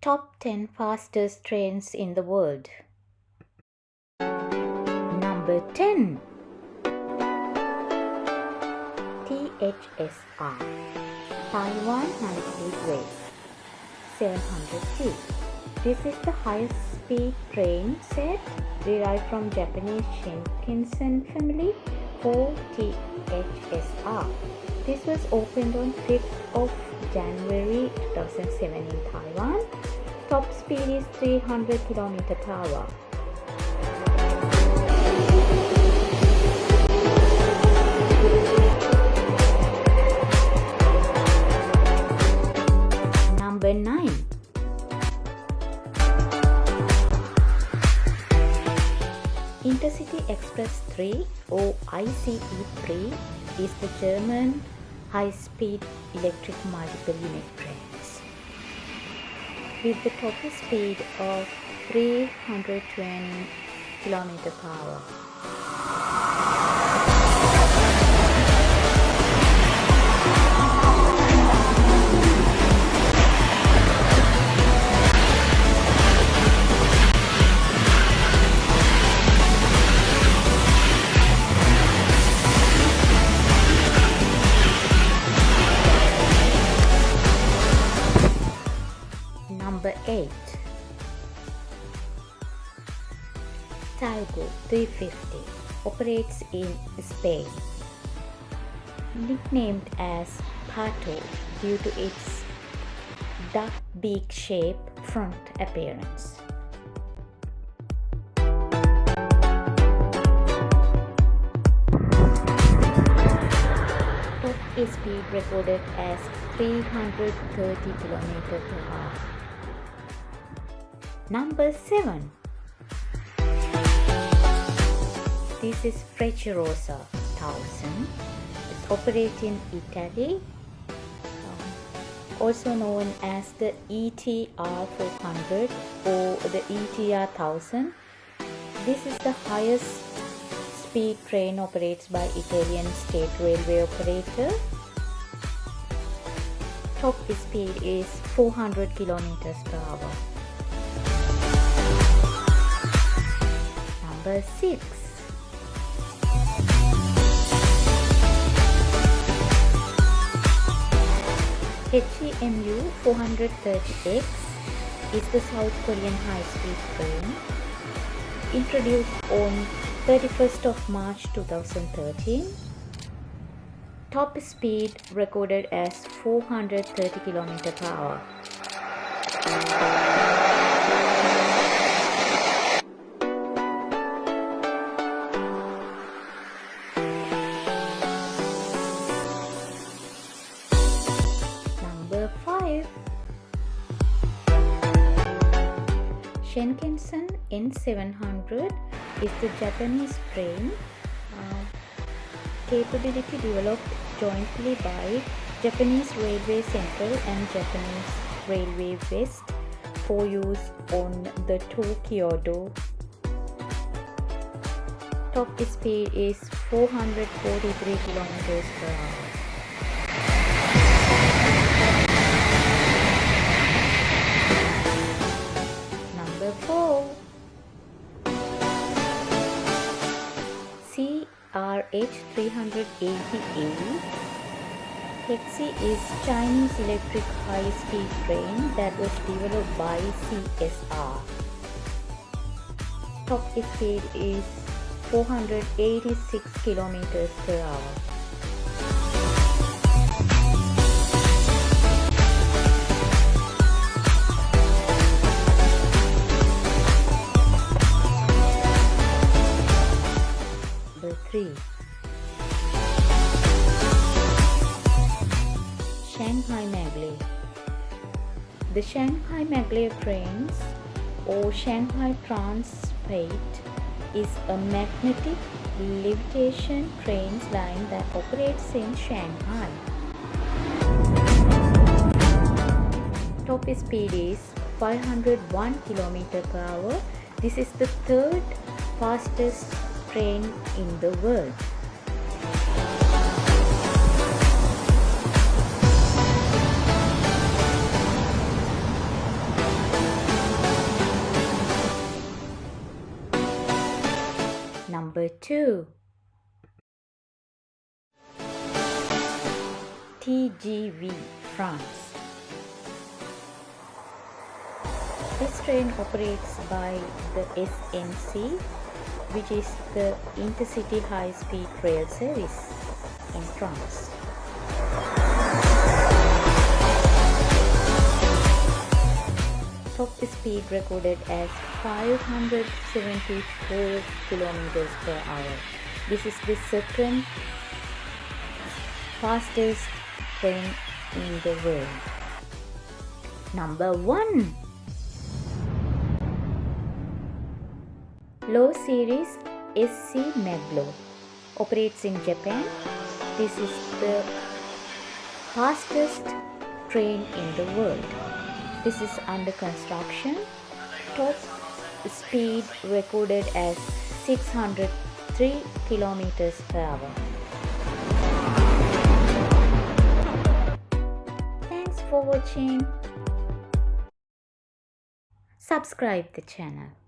Top 10 fastest trains in the world. Number 10. THSR, Taiwan High-Speed Rail, 700 feet. This is the highest speed train set derived from Japanese Shinkansen family for THSR. This was opened on 5th of January 2007 in Taiwan. Top speed is 300 km per hour. Number 9. Intercity Express 3 or ICE 3 is the German high-speed electric multiple unit trains with the total speed of 320 km per hour. Number 8. Talgo 350 operates in Spain. Nicknamed as Pato due to its duck beak shape front appearance. Top speed recorded as 330 km per hour. Number 7. This is Frecciarossa 1000. It's operated in Italy, also known as the ETR 400 or the ETR 1000. This is the highest speed train operated by Italian state railway operator. Top speed is 400 km per hour. Number 6. HEMU 430X is the South Korean high-speed train introduced on 31st of March 2013. Top speed recorded as 430 km per hour. Number 5. Shinkansen N700 is the Japanese train capability developed jointly by Japanese Railway Central and Japanese Railway West for use on the Tokyodo. Top speed is 443 km per hour. Number 4. CRH 380A. HEXI is Chinese electric high-speed train that was developed by CSR. Top speed is 486 km per hour. Number 3. Shanghai Maglev. The Shanghai Maglev trains or Shanghai Transpace is a magnetic levitation train line that operates in Shanghai. Top speed is 501 km per hour. This is the third fastest train in the world. Number 2. TGV France. This train operates by the SNC, which is the Intercity High Speed Rail Service in France. Top speed recorded as 574 kilometers per hour. This is the second fastest train in the world. Number 1. Low Series SC Maglev operates in Japan. This is the fastest train in the world. This is under construction. Top speed recorded as 603 kilometers per hour. Thanks for watching. Subscribe the channel.